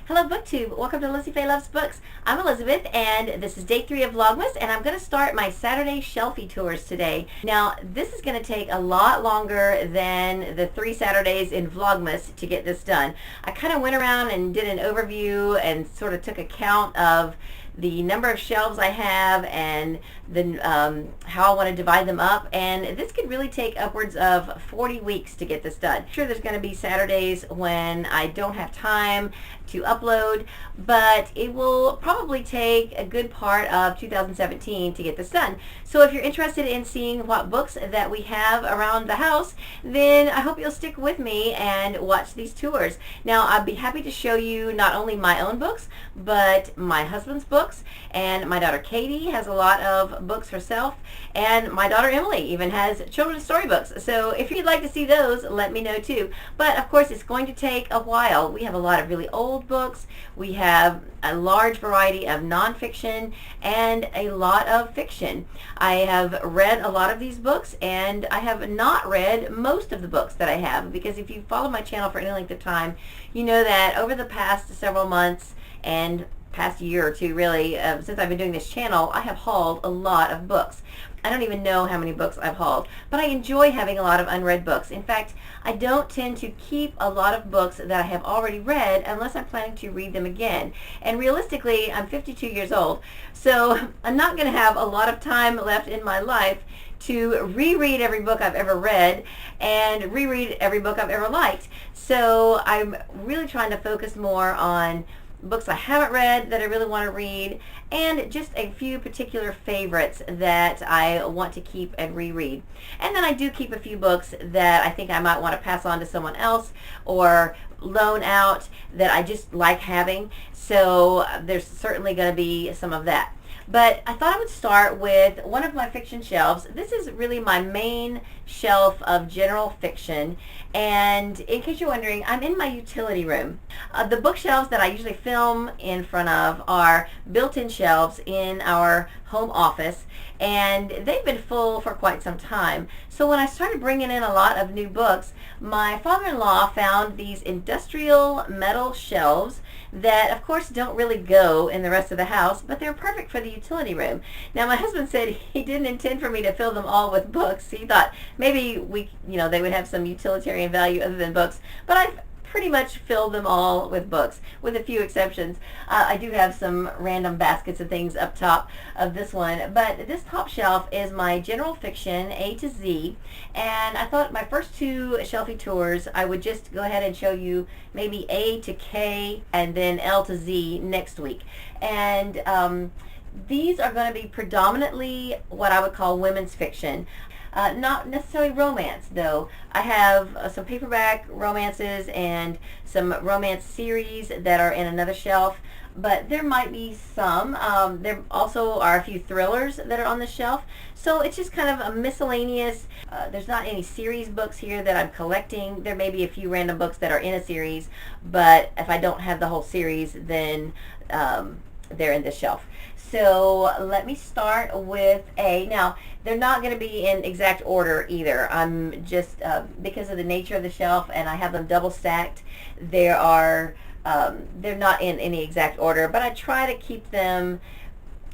Hello BookTube, welcome to Lizzie Faye Loves Books. I'm Elizabeth and this is day 3 of Vlogmas, and I'm going to start my Saturday Shelfie tours today. Now this is going to take a lot longer than the 3 Saturdays in Vlogmas to get this done. I kind of went around and did an overview and sort of took account of the number of shelves I have and the how I want to divide them up, and this could really take upwards of 40 weeks to get this done. I'm sure there's going to be Saturdays when I don't have time to upload, but it will probably take a good part of 2017 to get this done. So if you're interested in seeing what books that we have around the house, then I hope you'll stick with me and watch these tours. Now I'd be happy to show you not only my own books, but my husband's books, and my daughter Katie has a lot of books herself, and my daughter Emily even has children's storybooks. So if you'd like to see those, let me know too. But of course it's going to take a while. We have a lot of really old books, we have a large variety of nonfiction, and a lot of fiction. I have read a lot of these books, and I have not read most of the books that I have, because if you follow my channel for any length of time, you know that over the past several months and past year or two really, since I've been doing this channel, I have hauled a lot of books. I don't even know how many books I've hauled, but I enjoy having a lot of unread books. In fact, I don't tend to keep a lot of books that I have already read unless I'm planning to read them again. And realistically, I'm 52 years old, so I'm not going to have a lot of time left in my life to reread every book I've ever read and reread every book I've ever liked. So I'm really trying to focus more on books I haven't read that I really want to read, and just a few particular favorites that I want to keep and reread. And then I do keep a few books that I think I might want to pass on to someone else or loan out that I just like having. So there's certainly going to be some of that. But I thought I would start with one of my fiction shelves. This is really my main shelf of general fiction, and in case you're wondering, I'm in my utility room. The bookshelves that I usually film in front of are built-in shelves in our home office, and they've been full for quite some time. So when I started bringing in a lot of new books, my father-in-law found these industrial metal shelves that of course don't really go in the rest of the house, but they're perfect for the utility room. Now my husband said he didn't intend for me to fill them all with books. He thought maybe they would have some utilitarian value other than books, but I've pretty much filled them all with books, with a few exceptions. I do have some random baskets of things up top of this one, but this top shelf is my general fiction A to Z, and I thought my first 2 shelfie tours I would just go ahead and show you maybe A to K and then L to Z next week. And these are going to be predominantly what I would call women's fiction. Not necessarily romance, though. I have some paperback romances and some romance series that are in another shelf, but there might be some. There also are a few thrillers that are on the shelf, so it's just kind of a miscellaneous. There's not any series books here that I'm collecting. There may be a few random books that are in a series, but if I don't have the whole series, then they're in this shelf. So let me start with A. Now, they're not going to be in exact order either. I'm just, because of the nature of the shelf and I have them double stacked, they're not in any exact order, but I try to keep them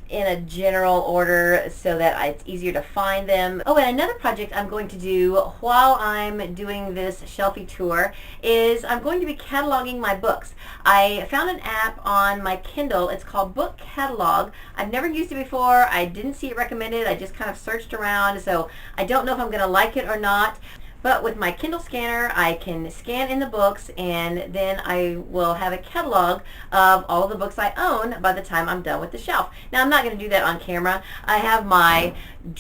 in a general order so that it's easier to find them. Oh, and another project I'm going to do while I'm doing this shelfie tour is I'm going to be cataloging my books. I found an app on my Kindle. It's called Book Catalog. I've never used it before. I didn't see it recommended. I just kind of searched around, so I don't know if I'm going to like it or not. But with my Kindle scanner, I can scan in the books, and then I will have a catalog of all the books I own by the time I'm done with the shelf. Now, I'm not going to do that on camera. I have my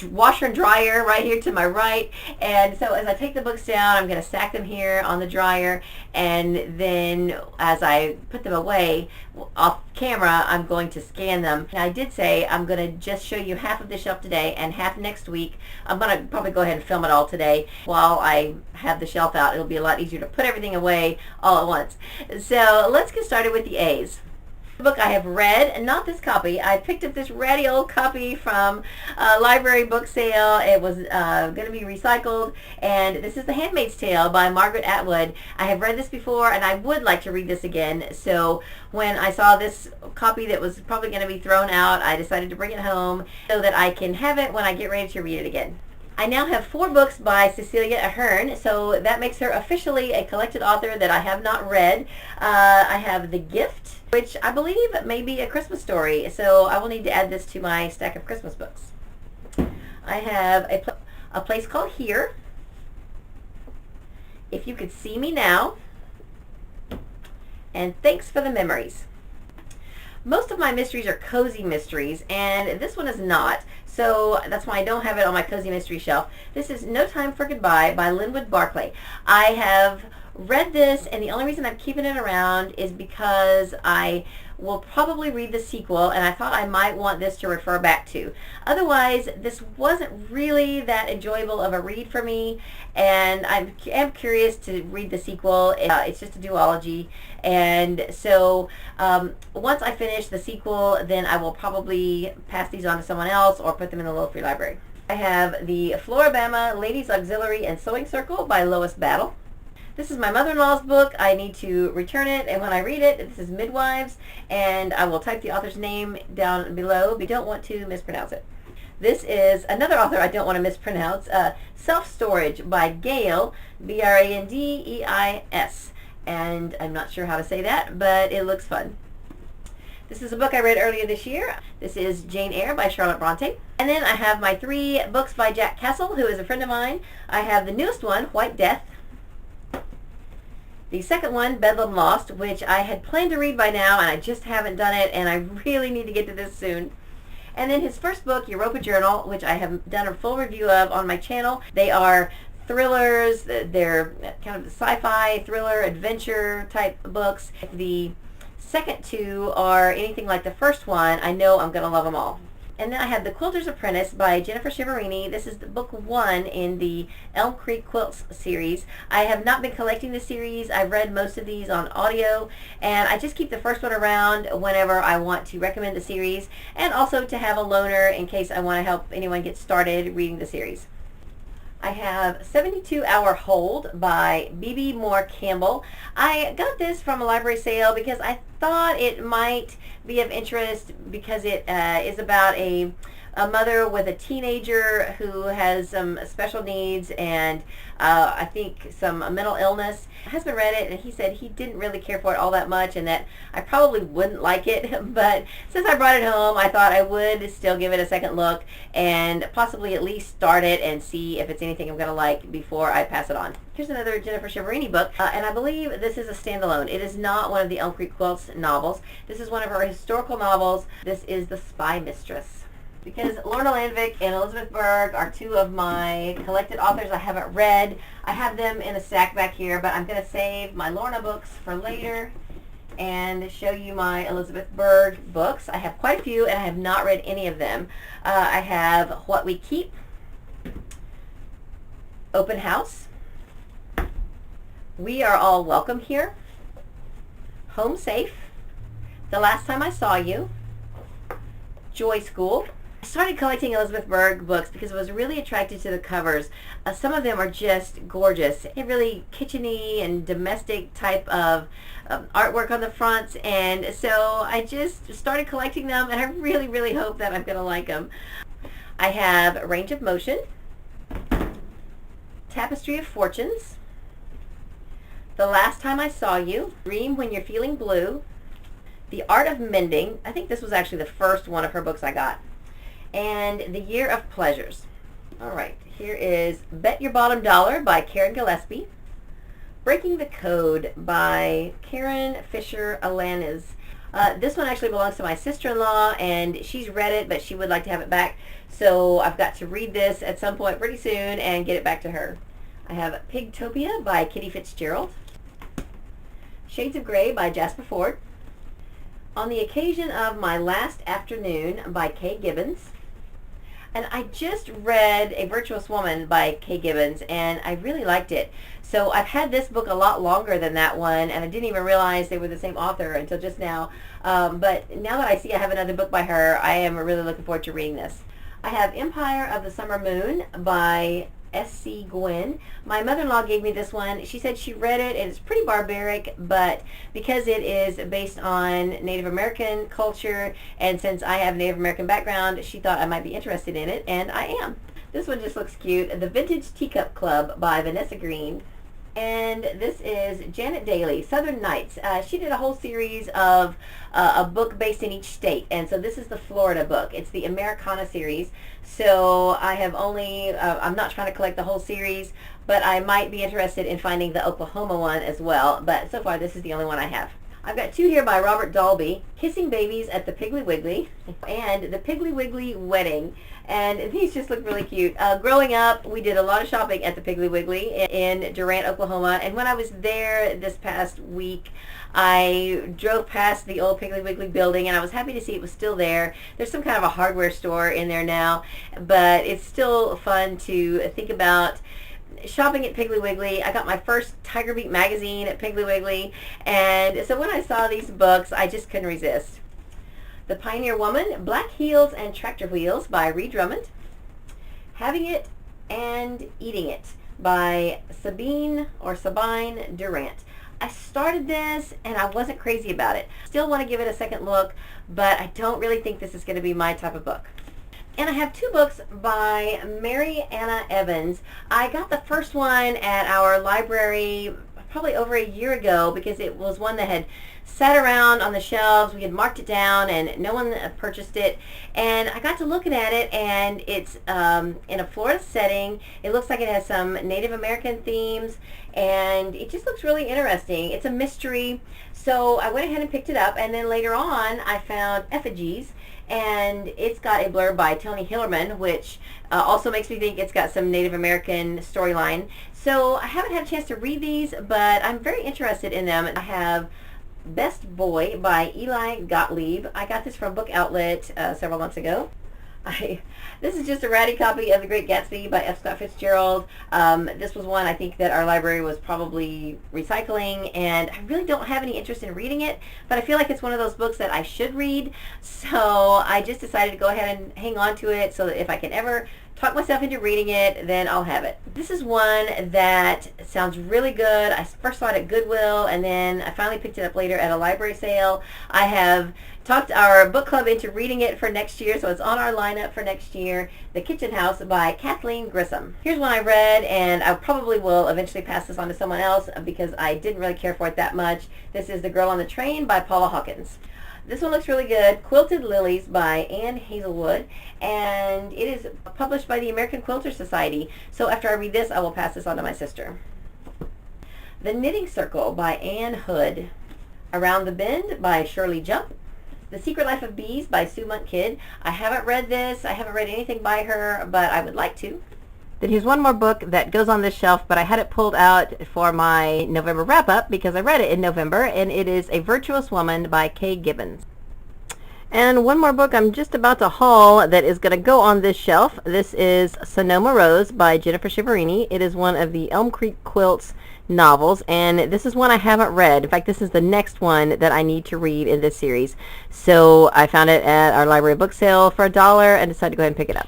washer and dryer right here to my right, and so as I take the books down, I'm going to stack them here on the dryer, and then as I put them away off camera, I'm going to scan them. Now, I did say I'm going to just show you half of the shelf today and half next week. I'm going to probably go ahead and film it all today while I have the shelf out. It'll be a lot easier to put everything away all at once. So let's get started with the A's. Book I have read, not this copy. I picked up this ratty old copy from a library book sale. It was going to be recycled, and this is The Handmaid's Tale by Margaret Atwood. I have read this before, and I would like to read this again. So when I saw this copy that was probably going to be thrown out, I decided to bring it home so that I can have it when I get ready to read it again. I now have 4 books by Cecilia Ahern, so that makes her officially a collected author that I have not read. I have The Gift, which I believe may be a Christmas story, so I will need to add this to my stack of Christmas books. I have a Place Called Here, If You Could See Me Now, and Thanks for the Memories. Most of my mysteries are cozy mysteries, and this one is not, so that's why I don't have it on my cozy mystery shelf. This is No Time for Goodbye by Linwood Barclay. I have read this, and the only reason I'm keeping it around is because I will probably read the sequel, and I thought I might want this to refer back to. Otherwise, this wasn't really that enjoyable of a read for me, and I am curious to read the sequel. It's just a duology, and so once I finish the sequel, then I will probably pass these on to someone else or put them in the little free library. I have the Floribama Ladies Auxiliary and Sewing Circle by Lois Battle. This is my mother-in-law's book. I need to return it, and when I read it, this is Midwives, and I will type the author's name down below, but I don't want to mispronounce it. This is another author I don't want to mispronounce, Self-Storage by Gail, Brandeis, and I'm not sure how to say that, but it looks fun. This is a book I read earlier this year. This is Jane Eyre by Charlotte Bronte. And then I have my 3 books by Jack Castle, who is a friend of mine. I have the newest one, White Death. The second one, Bedlam Lost, which I had planned to read by now, and I just haven't done it, and I really need to get to this soon. And then his first book, Europa Journal, which I have done a full review of on my channel. They are thrillers. They're kind of sci-fi, thriller, adventure type books. If the second 2 are anything like the first one, I know I'm going to love them all. And then I have The Quilter's Apprentice by Jennifer Shiverini. This is the book 1 in the Elm Creek Quilts series. I have not been collecting the series. I've read most of these on audio, and I just keep the first one around whenever I want to recommend the series, and also to have a loaner in case I want to help anyone get started reading the series. I have 72 Hour Hold by B.B. Moore Campbell. I got this from a library sale because I thought it might be of interest because it is about a mother with a teenager who has some special needs and I think some mental illness. My husband read it and he said he didn't really care for it all that much and that I probably wouldn't like it, but since I brought it home, I thought I would still give it a second look and possibly at least start it and see if it's anything I'm going to like before I pass it on. Here's another Jennifer Shiverini book, and I believe this is a standalone. It is not one of the Elm Creek Quilts novels. This is one of her historical novels. This is The Spy Mistress. Because Lorna Landvik and Elizabeth Berg are 2 of my collected authors I haven't read. I have them in a stack back here, but I'm going to save my Lorna books for later and show you my Elizabeth Berg books. I have quite a few, and I have not read any of them. I have What We Keep, Open House, We Are All Welcome Here, Home Safe, The Last Time I Saw You, Joy School. I started collecting Elizabeth Berg books because I was really attracted to the covers. Some of them are just gorgeous. A really kitcheny and domestic type of artwork on the fronts, and so I just started collecting them, and I really, really hope that I'm going to like them. I have Range of Motion, Tapestry of Fortunes, The Last Time I Saw You, Dream When You're Feeling Blue, The Art of Mending. I think this was actually the first one of her books I got. And The Year of Pleasures. All right, here is Bet Your Bottom Dollar by Karen Gillespie. Breaking the Code by Karen Fisher Alanis. This one actually belongs to my sister-in-law, and she's read it, but she would like to have it back. So I've got to read this at some point pretty soon and get it back to her. I have Pigtopia by Kitty Fitzgerald. Shades of Grey by Jasper Fforde. On the Occasion of My Last Afternoon by Kay Gibbons. And I just read A Virtuous Woman by Kay Gibbons, and I really liked it. So I've had this book a lot longer than that one, and I didn't even realize they were the same author until just now. But now that I see I have another book by her, I am really looking forward to reading this. I have Empire of the Summer Moon by S.C. Gwynn. My mother-in-law gave me this one. She said she read it and it's pretty barbaric, but because it is based on Native American culture, and since I have a Native American background, she thought I might be interested in it, and I am. This one just looks cute. The Vintage Teacup Club by Vanessa Green. And this is Janet Daly, Southern Nights. She did a whole series of a book based in each state, and so this is the Florida book. It's the Americana series. So I have only, I'm not trying to collect the whole series, but I might be interested in finding the Oklahoma one as well. But so far, this is the only one I have. I've got two here by Robert Dalby, Kissing Babies at the Piggly Wiggly and The Piggly Wiggly Wedding. And these just look really cute. Growing up, we did a lot of shopping at the Piggly Wiggly in Durant, Oklahoma. And when I was there this past week, I drove past the old Piggly Wiggly building, and I was happy to see it was still there. There's some kind of a hardware store in there now, but it's still fun to think about shopping at Piggly Wiggly. I got my first Tiger Beat magazine at Piggly Wiggly, and so when I saw these books, I just couldn't resist. The Pioneer Woman, Black Heels and Tractor Wheels by Reed Drummond. Having It and Eating It by Sabine Durant. I started this and I wasn't crazy about it. Still want to give it a second look, but I don't really think this is going to be my type of book. And I have two books by Mary Anna Evans. I got the first one at our library probably over a year ago because it was one that had sat around on the shelves. We had marked it down and no one purchased it. And I got to looking at it, and it's in a Florida setting. It looks like it has some Native American themes, and it just looks really interesting. It's a mystery. So I went ahead and picked it up, and then later on I found Effigies, and it's got a blurb by Tony Hillerman, which also makes me think it's got some Native American storyline. So I haven't had a chance to read these, but I'm very interested in them. I have Best Boy by Eli Gottlieb. I got this from Book Outlet several months ago. This is just a ratty copy of The Great Gatsby by F. Scott Fitzgerald. This was one I think that our library was probably recycling, and I really don't have any interest in reading it, but I feel like it's one of those books that I should read, so I just decided to go ahead and hang on to it so that if I can ever talk myself into reading it, then I'll have it. This is one that sounds really good. I first saw it at Goodwill, and then I finally picked it up later at a library sale. I have talked our book club into reading it for next year, so it's on our lineup for next year. The Kitchen House by Kathleen Grissom. Here's one I read, and I probably will eventually pass this on to someone else because I didn't really care for it that much. This is The Girl on the Train by Paula Hawkins. This one looks really good. Quilted Lilies by Anne Hazelwood, and it is published by the American Quilter Society. So after I read this, I will pass this on to my sister. The Knitting Circle by Anne Hood. Around the Bend by Shirley Jump. The Secret Life of Bees by Sue Monk Kidd. I haven't read this. I haven't read anything by her, but I would like to. Then here's one more book that goes on this shelf, but I had it pulled out for my November wrap-up because I read it in November, and it is A Virtuous Woman by Kay Gibbons. And one more book I'm just about to haul that is going to go on this shelf. This is Sonoma Rose by Jennifer Shiverini. It is one of the Elm Creek Quilts novels, and this is one I haven't read. In fact, this is the next one that I need to read in this series. So I found it at our library book sale for $1 and decided to go ahead and pick it up.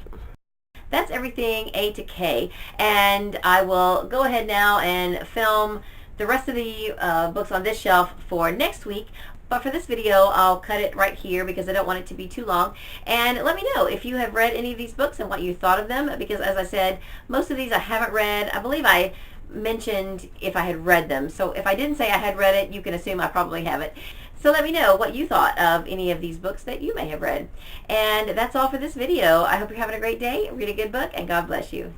That's everything A to K, and I will go ahead now and film the rest of the books on this shelf for next week. But for this video, I'll cut it right here because I don't want it to be too long. And let me know if you have read any of these books and what you thought of them, because as I said, most of these I haven't read. I believe I mentioned if I had read them. So if I didn't say I had read it, you can assume I probably haven't. So let me know what you thought of any of these books that you may have read. And that's all for this video. I hope you're having a great day. Read a good book, and God bless you.